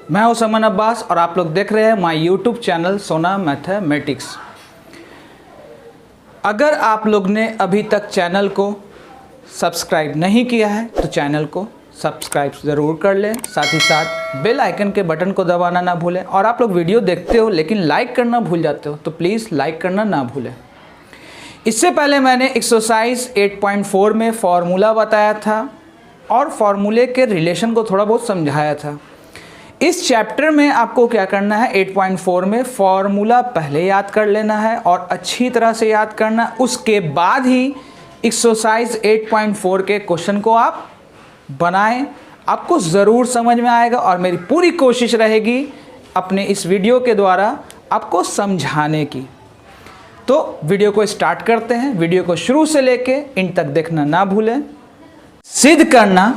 मैं हूं समन अब्बास और आप लोग देख रहे हैं माय यूट्यूब चैनल सोना मैथमेटिक्स। अगर आप लोग ने अभी तक चैनल को सब्सक्राइब नहीं किया है तो चैनल को सब्सक्राइब ज़रूर कर लें, साथ ही साथ बेल आइकन के बटन को दबाना ना भूलें। और आप लोग वीडियो देखते हो लेकिन लाइक करना भूल जाते हो तो प्लीज़ लाइक करना ना भूलें। इससे पहले मैंने एक्सरसाइज 8.4 में फार्मूला बताया था और फार्मूले के रिलेशन को थोड़ा बहुत समझाया था। इस चैप्टर में आपको क्या करना है, 8.4 में फार्मूला पहले याद कर लेना है और अच्छी तरह से याद करना, उसके बाद ही एक्सरसाइज 8.4 के क्वेश्चन को आप बनाएं। आपको ज़रूर समझ में आएगा और मेरी पूरी कोशिश रहेगी अपने इस वीडियो के द्वारा आपको समझाने की। तो वीडियो को स्टार्ट करते हैं। वीडियो को शुरू से लेके इन तक देखना ना भूलें। सिद्ध करना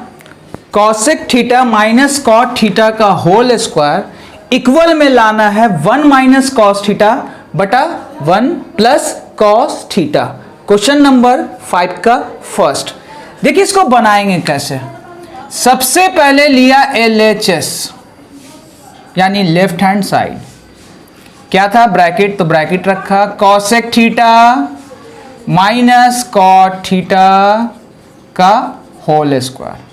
cosec theta minus cot theta का होल स्क्वायर इक्वल में लाना है 1 माइनस कॉस थीटा बटा 1 plus cos theta. Question number 5 का फर्स्ट। देखिए इसको बनाएंगे कैसे। सबसे पहले लिया LHS यानी लेफ्ट हैंड साइड, क्या था ब्रैकेट, तो ब्रैकेट रखा cosec theta minus cot theta का होल स्क्वायर।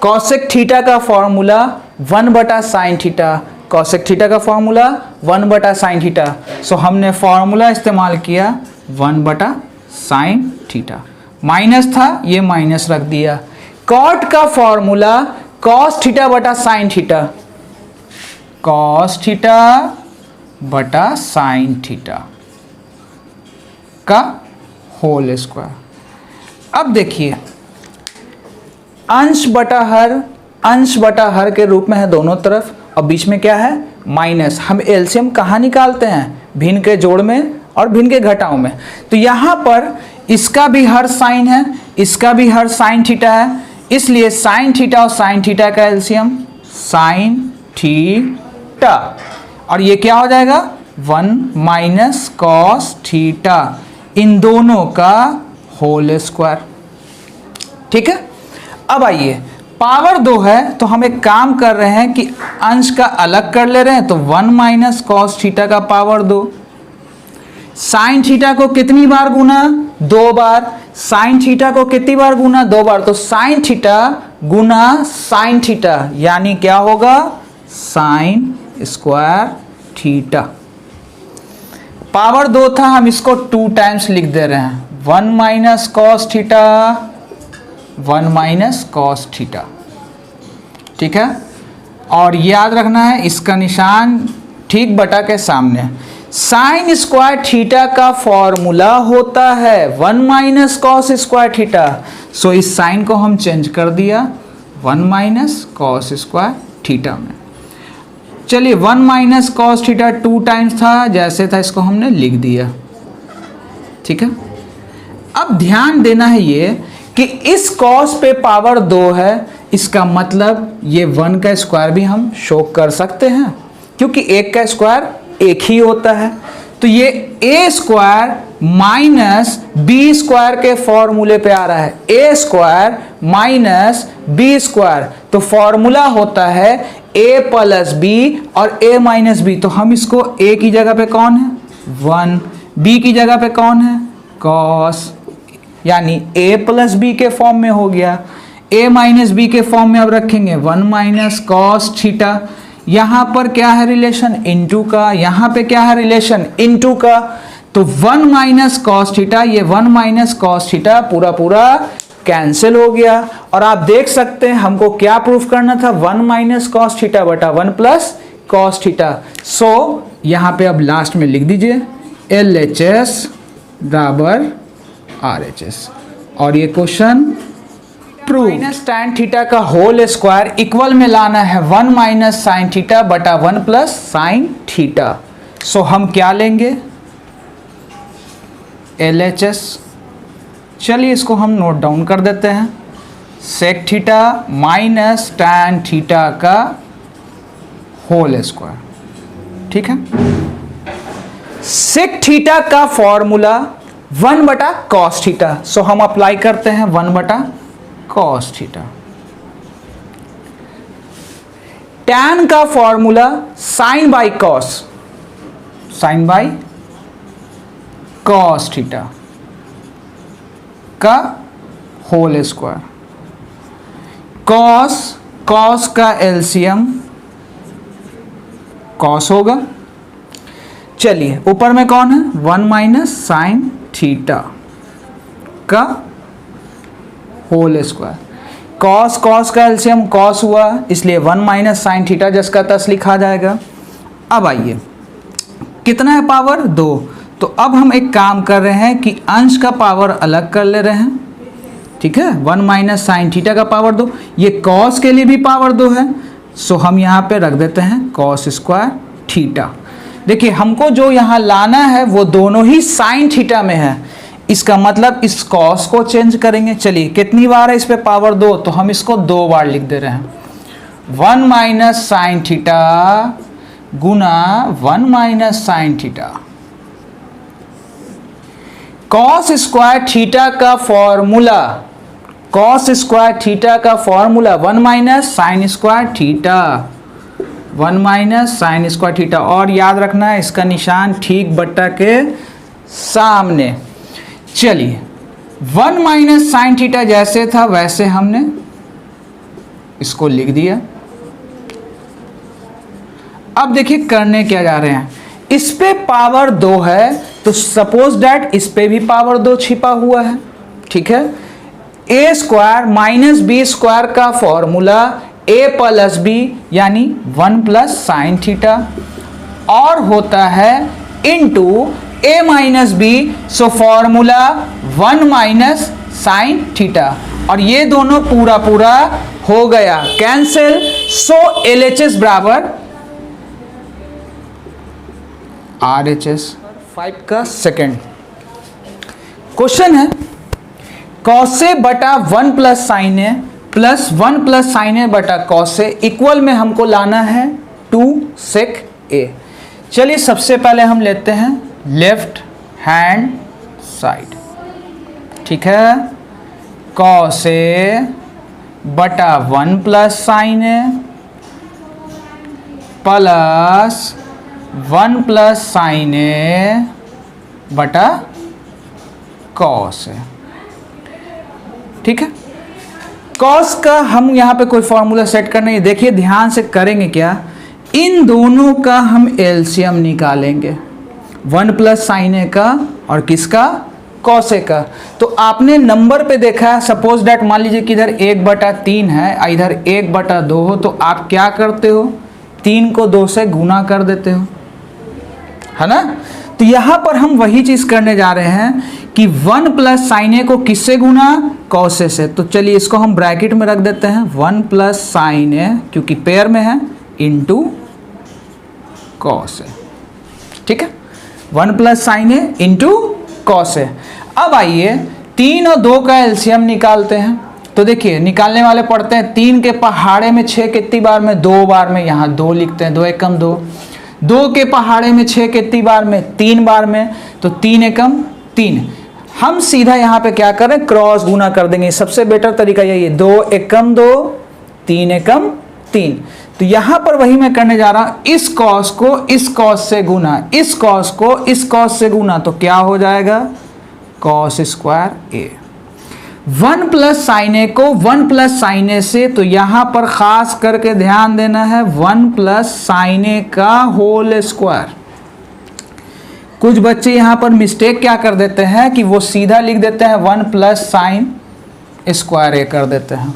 कॉसेक थीटा का फॉर्मूला 1 बटा साइन थीटा, कॉसेक थीटा का फॉर्मूला 1 बटा साइन थीटा। सो हमने फॉर्मूला इस्तेमाल किया 1 बटा साइन थीटा, माइनस था ये माइनस रख दिया। कॉट का फॉर्मूला कॉस थीटा बटा साइन थीटा, कॉस थीटा बटा साइन थीटा का होल स्क्वायर। अब देखिए अंश बटा हर के रूप में है दोनों तरफ और बीच में क्या है माइनस। हम एलसीएम कहाँ निकालते हैं, भिन्न के जोड़ में और भिन्न के घटाओं में। तो यहाँ पर इसका भी हर साइन है, इसका भी हर साइन थीटा है, इसलिए साइन थीटा और साइन थीटा का एलसीएम साइन थीटा और ये क्या हो जाएगा 1 माइनस कॉस थीटा, इन दोनों का होल स्क्वायर। ठीक है। अब आइए पावर 2 है तो हम एक काम कर रहे हैं कि अंश का अलग कर ले रहे हैं, तो 1 माइनस कॉस थीटा का पावर 2। साइन थीटा को कितनी बार गुना, 2 बार। साइन थीटा को कितनी बार गुना, 2 बार। तो साइन थीटा गुना साइन थीटा यानी क्या होगा साइन स्क्वायर थीटा। पावर 2 था, हम इसको 2 टाइम्स लिख दे रहे हैं, 1 minus cos theta 1 minus cos theta. ठीक है। और याद रखना है इसका निशान ठीक बटा के सामने। साइन स्क्वायर थीटा का फॉर्मूला होता है 1 माइनस कॉस स्क्वायर थीटा। सो इस साइन को हम चेंज कर दिया 1 माइनस कॉस स्क्वायर थीटा में। चलिए 1 माइनस कॉस थीटा 2 टाइम्स था, जैसे था इसको हमने लिख दिया। ठीक है। अब ध्यान देना है ये कि इस कॉस पे पावर 2 है, इसका मतलब ये 1 का स्क्वायर भी हम शो कर सकते हैं क्योंकि 1 का स्क्वायर 1 ही होता है। तो ये a square minus B square के फॉर्मूले पे आ रहा है, a square minus B square. तो फॉर्मूला होता है a प्लस बी और a माइनस बी। तो हम इसको a की जगह पे कौन है 1, b की जगह पे कौन है कॉस, यानी a प्लस बी के फॉर्म में हो गया। a माइनस बी के फॉर्म में अब रखेंगे 1 माइनस कॉस थीटा। यहाँ पर क्या है रिलेशन इनटू का, यहाँ पे क्या है रिलेशन इनटू का। तो 1 माइनस कॉस थीटा, ये 1 माइनस कॉस थीटा पूरा पूरा कैंसिल हो गया। और आप देख सकते हैं हमको क्या प्रूफ करना था, 1 माइनस कॉस थीटा बटा 1 प्लस कॉस थीटा। सो यहाँ पे अब लास्ट में लिख दीजिए LHS बराबर RHS और ये question prove. Minus tan theta का होल स्क्वायर इक्वल में लाना है 1 माइनस साइन थीटा बटा 1 प्लस साइन थीटा। सो हम क्या लेंगे LHS। चलिए इसको हम नोट डाउन कर देते हैं, sec theta minus tan theta का होल स्क्वायर। ठीक है। सेक थीटा का फॉर्मूला 1 बटा कॉस थीटा। सो हम अप्लाई करते हैं 1 बटा कॉस थीटा। टैन का formula sine by cos, sine by cos theta का होल स्क्वायर। कॉस, कॉस का एलसीएम कॉस होगा। चलिए ऊपर में कौन है, 1 माइनस साइन थीटा का होल स्क्वायर। कॉस, कॉस का एलसीएम कॉस हुआ, इसलिए 1 माइनस साइन थीटा जिसका तस लिखा जाएगा। अब आइए कितना है पावर 2, तो अब हम एक काम कर रहे हैं कि अंश का पावर अलग कर ले रहे हैं, ठीक है। 1 माइनस साइन थीटा का पावर 2, ये कॉस के लिए भी पावर 2 है, सो हम यहाँ पे रख देते हैं कॉस स्क्वायर थीटा। देखिए हमको जो यहाँ लाना है वो दोनों ही साइन थीटा में है, इसका मतलब इस कॉस को चेंज करेंगे। चलिए कितनी बार है इस पे पावर 2, तो हम इसको 2 बार लिख दे रहे हैं। 1 माइनस साइन थीटा गुना 1 minus sine theta. Cos square theta का फॉर्मूला, कॉस स्क्वायर थीटा का formula 1 minus sine square theta, 1 minus sine square theta. और याद रखना है इसका निशान ठीक बट्टा के सामने। चलिए 1 माइनस साइन थीटा जैसे था वैसे हमने इसको लिख दिया। अब देखिए करने क्या जा रहे हैं, इस पे पावर 2 है तो सपोज दैट इस पे भी पावर 2 छिपा हुआ है, ठीक है। A square minus B square का फॉर्मूला ए प्लस बी यानी 1 प्लस साइन थीटा और होता है into A minus B, so formula 1 minus sine theta. और ये दोनों पूरा पूरा हो गया कैंसिल, सो एलएचएस बराबर आरएचएस। 5 का सेकेंड क्वेश्चन है, कॉस ए बटा 1 plus sine A plus 1 plus sine A बटा कॉस ए इक्वल में हमको लाना है 2 सेक ए। चलिए सबसे पहले हम लेते हैं लेफ्ट हैंड साइड, ठीक है। कॉस ए बटा 1 plus sine A plus 1 plus sine A बटा कॉस ए, ठीक है। कॉस का हम यहाँ पे कोई फॉर्मूला सेट करना है, देखिए ध्यान से करेंगे क्या, इन दोनों का हम एलसीएम निकालेंगे, 1 प्लस साइन ए का और किसका, कॉस ए का। तो आपने नंबर पे देखा है, सपोज डैट मान लीजिए कि इधर 1/3 है, इधर 1/2 हो, तो आप क्या करते हो, 3 को 2 से गुना कर देते हो, है ना। तो यहाँ पर हम वही चीज़ करने जा रहे हैं कि 1 प्लस साइन ए को किससे गुना, कॉस ए से। तो चलिए इसको हम ब्रैकेट में रख देते हैं, 1 प्लस साइन ए क्योंकि पेयर में है इंटू कॉस ए, ठीक है। 1 plus sine A into cos A. अब आइए 3 और 2 का एलसीएम निकालते हैं। तो देखिए निकालने वाले पढ़ते हैं, 3 के पहाड़े में 6 कितनी बार में, 2 बार में, यहाँ 2 लिखते हैं, 2 एकम 2। 2 के पहाड़े में 6 कितनी बार में, 3 बार में, तो 3 एकम 3। हम सीधा यहाँ पे क्या करें, क्रॉस गुना कर देंगे, सबसे बेटर तरीका यही है, 2 एकम 2, 3 एकम 3। तो यहाँ पर वही मैं करने जा रहा हूँ, इस कॉस को इस कॉस से गुना, इस कॉस को इस कॉस से गुना, तो क्या हो जाएगा, कॉस स्क्वायर ए। 1 प्लस साइन ए को 1 प्लस साइन ए से, तो यहाँ पर खास करके ध्यान देना है 1 प्लस साइन ए का होल स्क्वायर। कुछ बच्चे यहाँ पर मिस्टेक क्या कर देते हैं कि वो सीधा लिख देते हैं 1 प्लस साइन स्क्वायर ए कर देते हैं।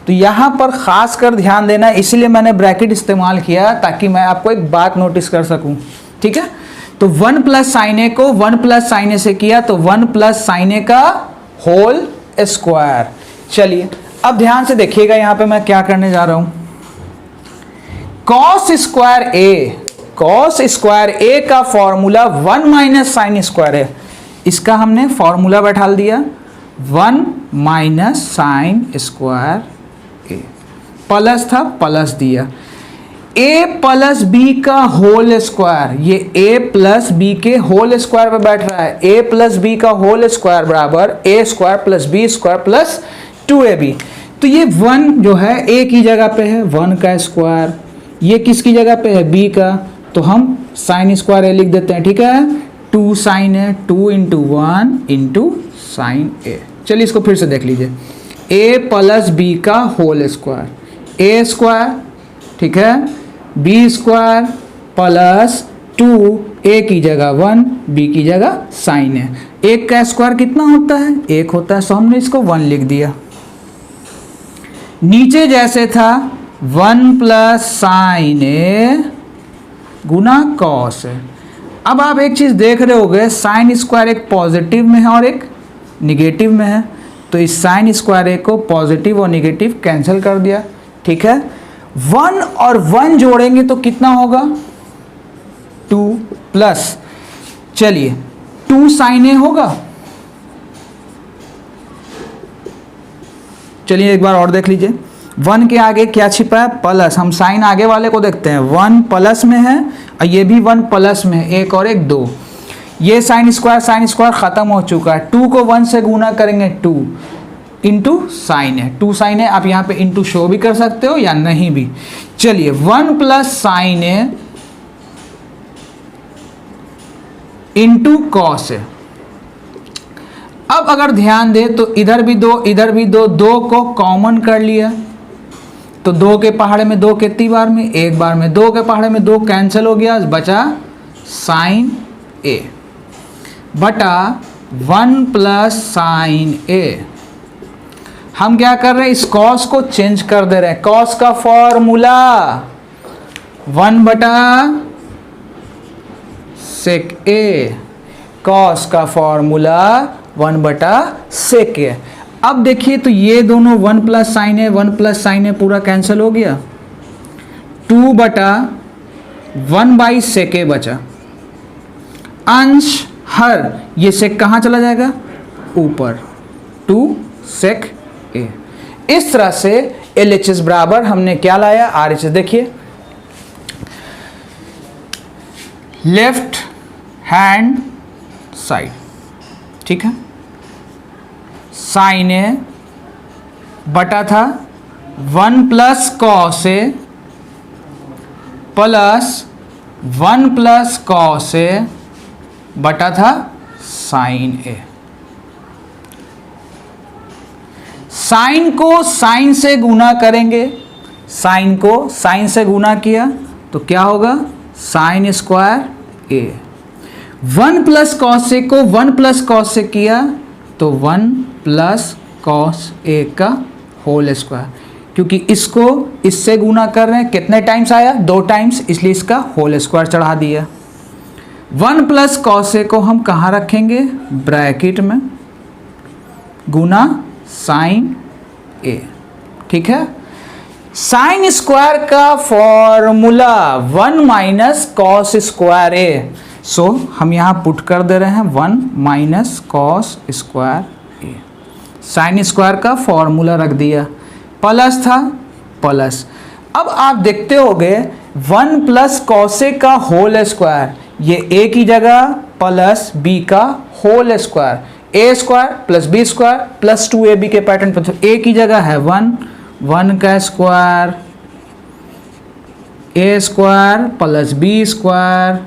तो यहाँ पर खास कर ध्यान देना, इसलिए मैंने ब्रैकेट इस्तेमाल किया ताकि मैं आपको एक बात नोटिस कर सकूँ, ठीक है। तो 1 प्लस साइन ए को 1 प्लस साइन ए से किया, तो 1 प्लस साइन ए का होल स्क्वायर। चलिए अब ध्यान से देखिएगा यहाँ पे मैं क्या करने जा रहा हूँ, कॉस स्क्वायर ए, कॉस स्क्वायर ए का फॉर्मूला 1 माइनस साइन स्क्वायर है, इसका हमने फॉर्मूला बैठा दिया 1 minus sine square A, plus था प्लस दिया, ए प्लस बी का होल स्क्वायर, ये ए प्लस बी के होल स्क्वायर पे बैठ रहा है, ए प्लस बी का होल स्क्वायर बराबर A square plus B square plus 2ab। तो ये 1 जो है a की जगह पे है 1 का स्क्वायर, ये किसकी जगह पे है b का, तो हम साइन स्क्वायर a लिख देते हैं। ठीक है, 2 sine a, 2 into 1 into sine a। चलिए इसको फिर से देख लीजिए, a प्लस b का होल स्क्वायर, a स्क्वायर, ठीक है, b स्क्वायर प्लस 2 a की जगह 1 b की जगह साइन है। एक का स्क्वायर कितना होता है, 1 होता है, सो हमने इसको 1 लिख दिया। नीचे जैसे था 1 प्लस साइन ए गुना कॉस है। अब आप एक चीज देख रहे होगे, साइन स्क्वायर एक पॉजिटिव में है और एक निगेटिव में है, तो इस साइन स्क्वायर को पॉजिटिव और निगेटिव कैंसिल कर दिया। ठीक है, 1 और 1 जोड़ेंगे तो कितना होगा, 2 प्लस, चलिए 2 साइन ए होगा। चलिए एक बार और देख लीजिए, 1 के आगे क्या छिपा है, प्लस। हम साइन आगे वाले को देखते हैं, 1 प्लस में है और ये भी 1 प्लस में है, एक और एक 2। ये साइन स्क्वायर खत्म हो चुका है। 2 को 1 से गुना करेंगे, 2 इंटू साइन है, 2 साइन है। आप यहाँ पे इंटू शो भी कर सकते हो या नहीं भी। चलिए 1 प्लस साइन है इंटू कॉस है। अब अगर ध्यान दे तो इधर भी 2 इधर भी 2, 2 को कॉमन कर लिया तो 2 के पहाड़े में 2 कितनी बार में, एक बार में, 2 के पहाड़े में 2 कैंसिल हो गया, बचा साइन ए बटा 1 प्लस साइन ए। हम क्या कर रहे हैं, इस कॉस को चेंज कर दे रहे हैं। कॉस का फॉर्मूला 1 बटा सेक ए, कॉस का फॉर्मूला 1 बटा सेक ए। अब देखिए तो ये दोनों 1 प्लस साइन है 1 प्लस साइन है पूरा कैंसिल हो गया, 2 बटा 1 बाई सेक ए बचा। अंश हर, ये सेक कहाँ चला जाएगा, ऊपर, 2 सेक ए। इस तरह से LHS बराबर हमने क्या लाया, RHS। देखिए लेफ्ट हैंड साइड, ठीक है, साइन ए बटा था 1 plus cos A plus 1 plus cos A बटा था साइन ए। साइन को साइन से गुना करेंगे, साइन को साइन से गुना किया तो क्या होगा, sign square A. 1 plus cos A को 1 प्लस कॉस से किया तो 1 प्लस कॉस ए का होल स्क्वायर, क्योंकि इसको इससे गुना कर रहे हैं, कितने टाइम्स आया, 2 टाइम्स, इसलिए इसका होल स्क्वायर चढ़ा दिया। 1 प्लस कॉस ए को हम कहाँ रखेंगे, ब्रैकेट में, गुना साइन ए। ठीक है, साइन स्क्वायर का फॉर्मूला 1 माइनस कॉस स्क्वायर ए। सो हम यहाँ पुट कर दे रहे हैं 1 माइनस कॉस स्क्वायर ए। साइन स्क्वायर का फॉर्मूला रख दिया, प्लस था प्लस। अब आप देखते होगे 1 प्लस कॉस ए का होल स्क्वायर, ये ए की जगह प्लस बी का whole square, A square plus B square plus 2ab के पैटर्न पर, तो ए की जगह है 1 का square, A square plus B square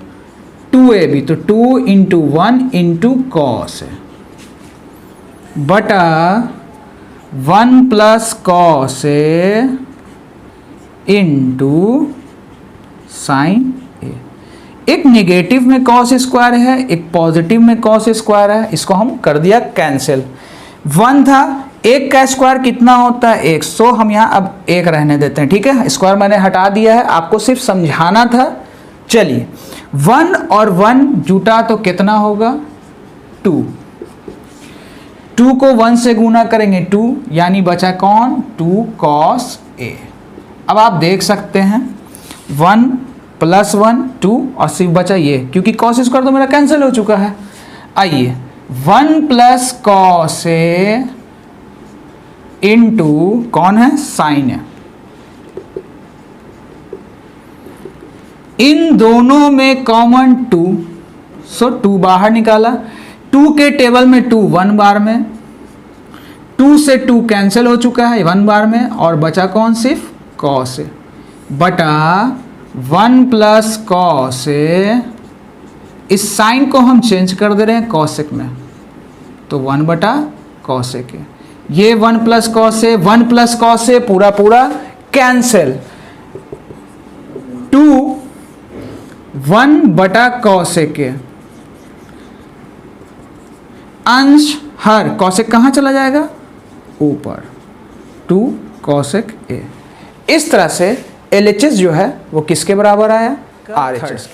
2ab, तो 2 इंटू 1 इंटू कॉस है बटा 1 plus cos A into sine ए। एक नेगेटिव में कॉस स्क्वायर है, एक पॉजिटिव में कॉस स्क्वायर है, इसको हम कर दिया कैंसिल। 1 था, 1 का स्क्वायर कितना होता है, 1, सो हम यहाँ अब 1 रहने देते हैं। ठीक है, स्क्वायर मैंने हटा दिया है, आपको सिर्फ समझाना था। चलिए 1 और 1 जुटा तो कितना होगा, 2। 2 को 1 से गुना करेंगे 2, यानी बचा कौन, 2 कॉस ए। अब आप देख सकते हैं 1 प्लस 1 2 और सिर्फ बचा ये, क्योंकि कॉस स्क्वायर तो मेरा कैंसिल हो चुका है। आइए 1 प्लस कॉस ए इंटू कौन है, साइन है। इन दोनों में कॉमन 2, सो 2 बाहर निकाला। 2 के टेबल में 2 1 बार में, 2 से 2 कैंसिल हो चुका है 1 बार में, और बचा कौन? सिर्फ कॉस ए बटा 1 प्लस कॉस ए। इस साइन को हम चेंज कर दे रहे हैं कॉसेक में, तो 1 बटा कॉसेक ए। ये 1 plus cos A, 1 plus cos A पूरा पूरा कैंसिल। 2 1 बटा कॉसेक ए, अंश हर कॉसेक कहाँ चला जाएगा? ऊपर, 2 कॉसेक ए। इस तरह से LHS जो है वो किसके बराबर आया? RHS।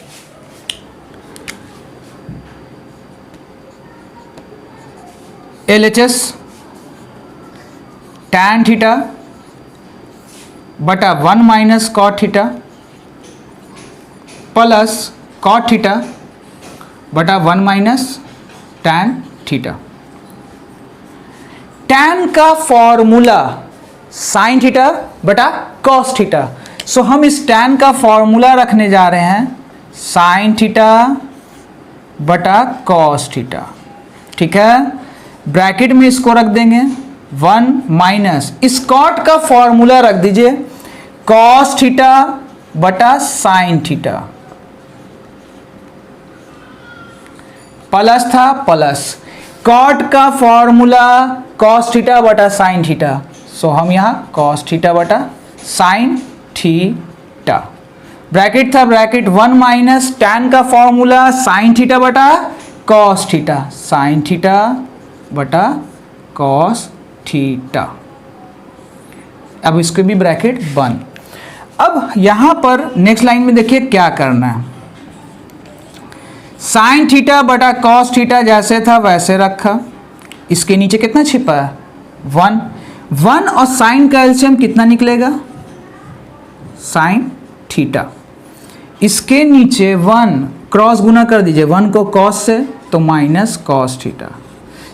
LHS tan थीटा बटा 1 minus cot theta plus cot theta बटा 1 माइनस tan थीटा। tan का फॉर्मूला साइन थीटा बटा कॉस थीटा। सो हम इस tan का फॉर्मूला रखने जा रहे हैं साइन थीटा बटा कॉस थीटा। ठीक है, ब्रैकेट में इसको रख देंगे 1 माइनस, इस कॉट का फॉर्मूला रख दीजिए कॉस थीटा बटा साइन थीटा, प्लस था प्लस कॉट का फॉर्मूला कॉस थीटा बटा साइन थीटा। सो हम यहाँ कॉस थीटा बटा साइन थीटा, ब्रैकेट था ब्रैकेट 1 माइनस tan का फॉर्मूला साइन थीटा बटा कॉस थीटा, साइन थीटा बटा कॉस थीटा। अब इसके भी ब्रैकेट बंद। अब यहां पर नेक्स्ट लाइन में देखिए क्या करना है। साइन थीटा बटा कॉस थीटा जैसे था वैसे रखा, इसके नीचे कितना छिपा है? 1। 1 और साइन का एलसीएम कितना निकलेगा? Sine theta. इसके नीचे 1 क्रॉस गुना कर दीजिए, 1 को कॉस से तो minus cos theta,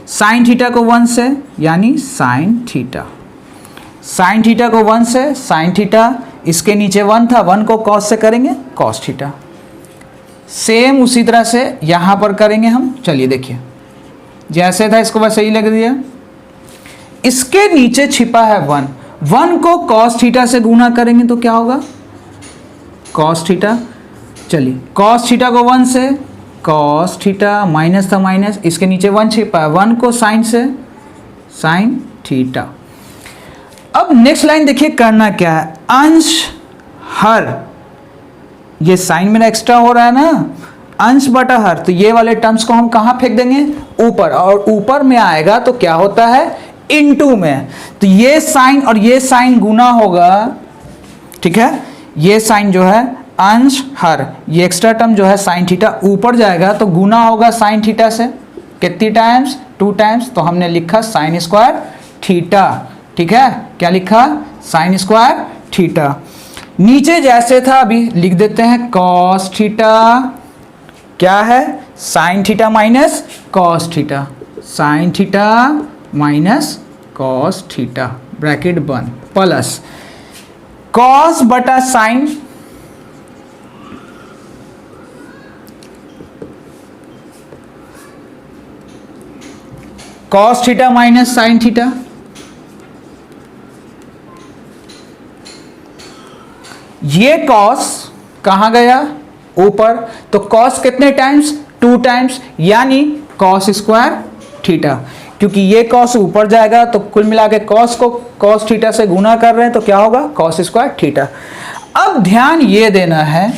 sine theta को 1 से यानी साइन थीटा, साइन थीटा को 1 से साइन थीटा, इसके नीचे 1 था 1 को कॉस से करेंगे कॉस थीटा। सेम उसी तरह से यहाँ पर करेंगे हम। चलिए देखिए, जैसे था इसको वैसे ही लग दिया। इसके नीचे छिपा है 1, 1 को कॉस थीटा से गुना करेंगे तो क्या होगा? Cos theta. चलिए कॉस थीटा को 1 से कॉस थीटा, माइनस था माइनस, इसके नीचे 1 छिपा है, 1 को साइन से साइन थीटा। अब नेक्स्ट लाइन देखिए करना क्या है, अंश हर, ये साइन मेरा एक्स्ट्रा हो रहा है ना, अंश बटा हर, तो ये वाले टर्म्स को हम कहाँ फेंक देंगे? ऊपर, और ऊपर में आएगा तो क्या होता है? इनटू में। तो ये साइन और ये साइन गुना होगा, ठीक है, ये साइन जो है अंश हर, ये एक्स्ट्रा टर्म जो है साइन थीटा ऊपर जाएगा तो गुना होगा साइन थीटा से, कितनी टाइम्स? 2 टाइम्स, तो हमने लिखा साइन स्क्वायर थीटा। ठीक है, क्या लिखा? Sign square theta. नीचे जैसे था अभी लिख देते हैं कॉस थीटा, क्या है? Sine theta minus cos theta, sine theta minus cos theta, bracket बंद, प्लस कॉस बटा sine, cos theta minus sine theta, ये कॉस कहाँ गया? ऊपर, तो कॉस कितने टाइम्स? 2 टाइम्स, यानी कॉस स्क्वायर थीटा, क्योंकि ये कॉस ऊपर जाएगा तो कुल मिला के कॉस को कॉस थीटा से गुना कर रहे हैं तो क्या होगा? Cos square theta. अब ध्यान ये देना है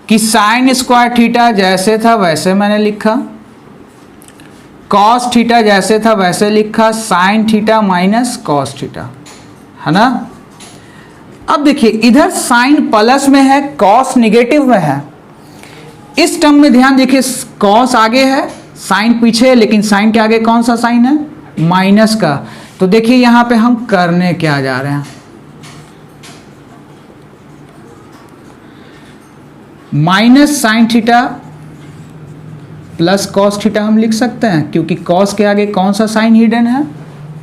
कि साइन स्क्वायर थीटा जैसे था वैसे मैंने लिखा, कॉस थीटा जैसे था वैसे लिखा, sign theta minus cos theta, है ना। अब देखिए इधर साइन प्लस में है, कॉस निगेटिव में है। इस टर्म में ध्यान देखिए, कॉस आगे है, साइन पीछे है, लेकिन साइन के आगे कौन सा साइन है? माइनस का। तो देखिए यहां पे हम करने क्या जा रहे हैं, minus sine theta plus cos theta हम लिख सकते हैं, क्योंकि कॉस के आगे कौन सा साइन हिडन है?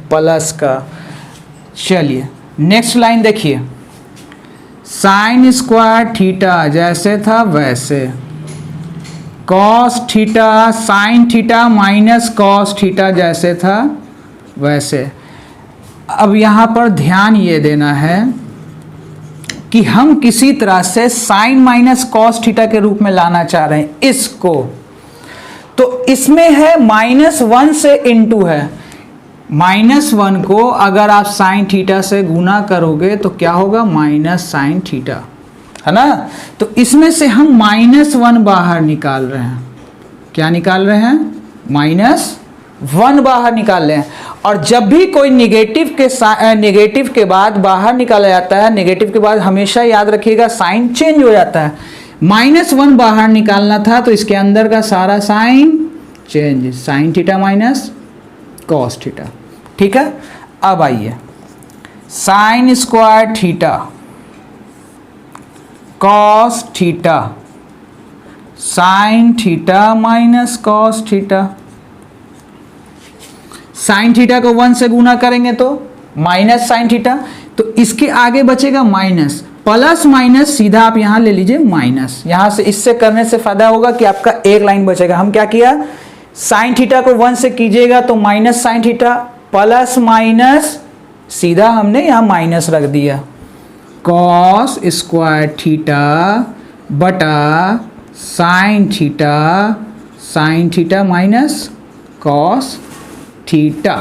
प्लस का। चलिए नेक्स्ट लाइन देखिए, साइन स्क्वायर थीटा जैसे था वैसे, cos theta sine theta minus cos theta जैसे था वैसे। अब यहाँ पर ध्यान ये देना है कि हम किसी तरह से साइन माइनस कॉस थीटा के रूप में लाना चाह रहे हैं इसको। तो इसमें है -1 से इनटू है। -1 को अगर आप साइन थीटा से गुना करोगे तो क्या होगा, माइनस साइन थीटा, है ना। तो इसमें से हम -1 बाहर निकाल रहे हैं। क्या निकाल रहे हैं, -1 बाहर निकाल रहे हैं। और जब भी कोई नेगेटिव के बाद बाहर निकाला जाता है, नेगेटिव के बाद हमेशा याद रखिएगा साइन चेंज हो जाता है। -1 बाहर निकालना था तो इसके अंदर का सारा sign change, sine theta minus cos theta. ठीक है, अब आइए sine square theta cos theta, sine theta minus cos theta. Sine theta को 1 से गुना करेंगे तो माइनस साइन थीटा, तो इसके आगे बचेगा माइनस, प्लस माइनस सीधा आप यहां ले लीजिए माइनस। यहां से इससे करने से फायदा होगा कि आपका एक लाइन बचेगा। हम क्या किया, साइन थीटा को 1 से कीजिएगा तो minus sine theta, plus minus सीधा हमने यहां माइनस रख दिया, कॉस स्क्वायर थीटा बटा sine theta minus cos theta.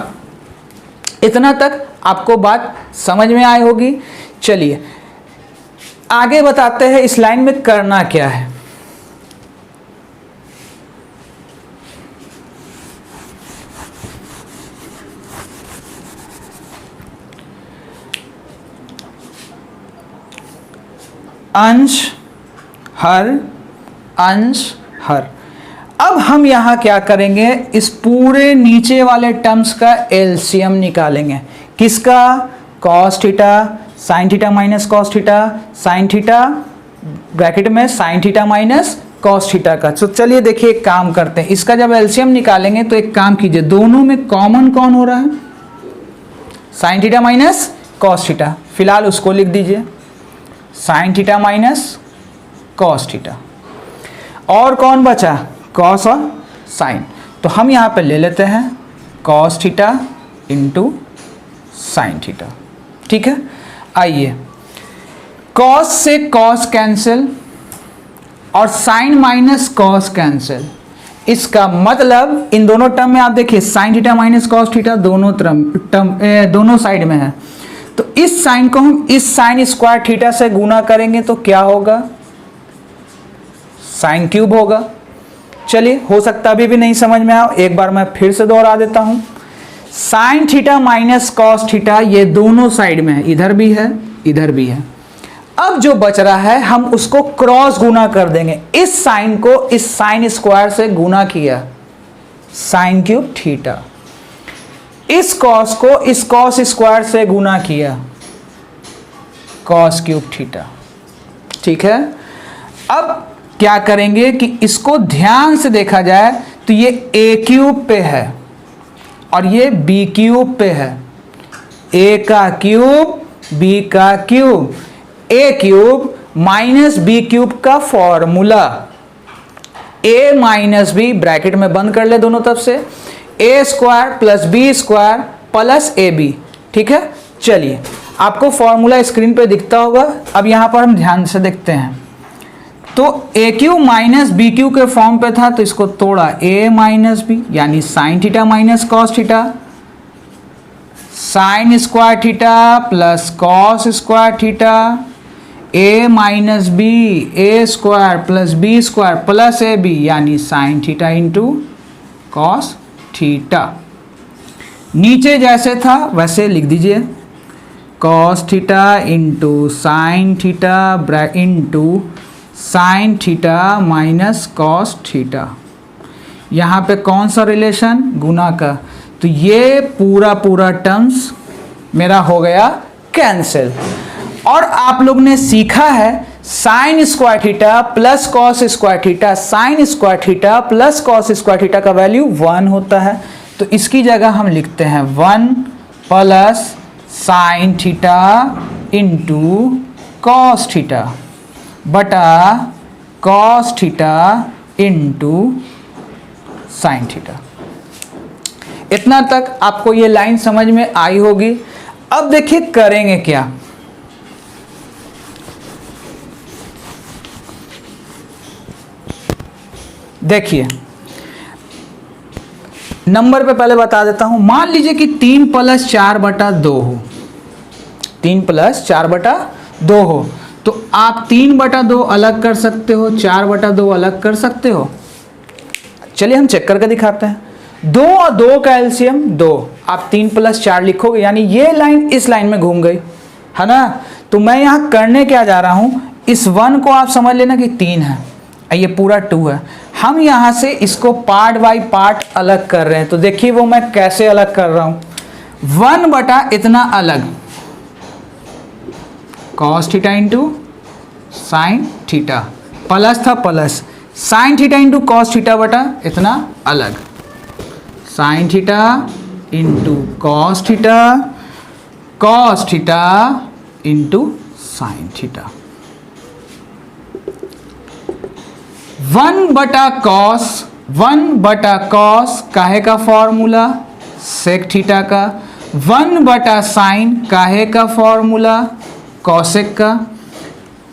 इतना तक आपको बात समझ में आई होगी। चलिए आगे बताते हैं इस लाइन में करना क्या है। अंश हर। अब हम यहां क्या करेंगे, इस पूरे नीचे वाले टर्म्स का एलसीएम निकालेंगे। किसका, cos theta sine theta minus cos theta, sine theta bracket में sine theta minus cos theta का। तो चलिए देखिए एक काम करते हैं, इसका जब एलसीएम निकालेंगे तो एक काम कीजिए, दोनों में कॉमन कौन हो रहा है, sine theta minus cos theta. फिलहाल उसको लिख दीजिए, sign theta minus cos theta. और कौन बचा, कॉस और साइन। तो हम यहाँ पे ले लेते हैं cos theta into sine theta. ठीक है, आइए कॉस से कॉस कैंसिल और साइन माइनस कॉस कैंसिल। इसका मतलब इन दोनों टर्म में आप देखिए sign theta minus cos theta दोनों साइड में है। तो इस साइन को हम इस साइन स्क्वायर थीटा से गुना करेंगे तो क्या होगा, साइन क्यूब होगा। चलिए, हो सकता अभी भी नहीं समझ में आया, एक बार मैं फिर से दोहरा देता हूं। Sign theta minus cos theta ये दोनों साइड में है, इधर भी है इधर भी है। अब जो बच रहा है हम उसको क्रॉस गुना कर देंगे। इस साइन को इस साइन स्क्वायर से गुना किया, साइन क्यूब थीटा। इस कॉस को इस कॉस स्क्वायर से गुना किया, कॉस क्यूब थीटा। ठीक है, अब क्या करेंगे कि इसको ध्यान से देखा जाए तो ये ए क्यूब पे है और ये बी क्यूब पे है। ए का क्यूब बी का cube, A cube minus B cube का formula, A minus B bracket में बंद कर ले दोनों तरफ से, A square plus B square plus A B. ठीक है, चलिए आपको फॉर्मूला स्क्रीन पे दिखता होगा। अब यहां पर हम ध्यान से देखते हैं तो a cube minus b cube के फॉर्म पे था तो इसको तोड़ा, ए माइनस बी यानी sine theta minus cos theta, sine square theta plus cos square theta, a minus b a square plus B square plus A b यानी sine theta into cos theta. नीचे जैसे था वैसे लिख दीजिए, cos theta into sine theta into sine theta minus cos theta. यहाँ पे कौन सा रिलेशन, गुना का। तो ये पूरा टर्म्स मेरा हो गया कैंसिल। और आप लोग ने सीखा है sign square theta plus cos square theta, sine square theta plus cos square theta का वैल्यू 1 होता है। तो इसकी जगह हम लिखते हैं 1 plus sine theta into cos theta बटा cos theta into sine theta. इतना तक आपको ये लाइन समझ में आई होगी। अब देखिए करेंगे क्या। देखिए नंबर पे पहले बता देता हूं। मान लीजिए कि 3 + 4/2 हो, 3 + 4/2 हो, तो आप 3/2 अलग कर सकते हो, 4/2 अलग कर सकते हो। चलिए हम चेक करके दिखाते हैं। 2 और 2 का एलसीएम 2, आप 3 + 4 लिखोगे, यानी ये लाइन इस लाइन में घूम गई, है ना। तो मैं यहां करने क्या जा रहा हूं, इस 1 को आप समझ लेना कि 3 है, ये पूरा 2 है। हम यहां से इसको पार्ट बाय पार्ट अलग कर रहे हैं। तो देखिए वो मैं कैसे अलग कर रहा हूं। 1 बटा इतना अलग, cos theta into sine theta, plus था plus sine theta into cos theta बटा इतना अलग, sine theta into cos theta, cos theta into sine theta. 1/cos काहे का फॉर्मूला, सेक थीटा का। 1/sin काहे का फॉर्मूला, कॉसेक का।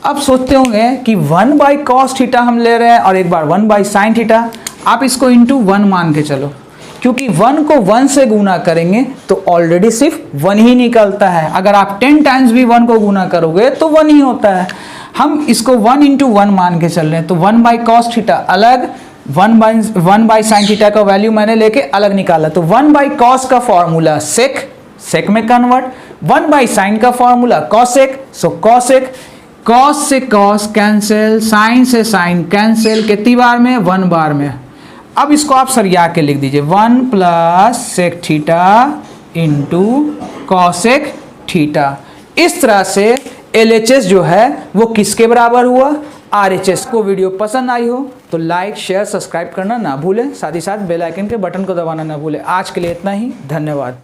अब सोचते होंगे कि 1/cos थीटा हम ले रहे हैं और एक बार 1/sin थीटा। आप इसको इंटू 1 मान के चलो, क्योंकि 1 को 1 से गुना करेंगे तो ऑलरेडी सिर्फ 1 ही निकलता है। अगर आप 10 टाइम्स भी 1 को गुना करोगे तो 1 ही होता है। हम इसको 1 × 1 मान के चल रहे हैं। तो 1/cos थीटा अलग, 1/sin थीटा का वैल्यू मैंने लेके अलग निकाला। तो 1/cos का फॉर्मूला सेक, सेक में कन्वर्ट, 1/sin का फॉर्मूला कॉसेक, सो कॉसेक, कॉस से कॉस कैंसिल, साइन से साइन कैंसिल, कितनी बार में, 1 बार में। अब इसको आप सरिया के लिख दीजिए, 1 + sec theta into cosec theta. इस तरह से LHS जो है वो किसके बराबर हुआ, RHS। को वीडियो पसंद आई हो तो लाइक शेयर सब्सक्राइब करना ना भूलें, साथ ही साथ बेल आइकन के बटन को दबाना ना भूलें। आज के लिए इतना ही, धन्यवाद।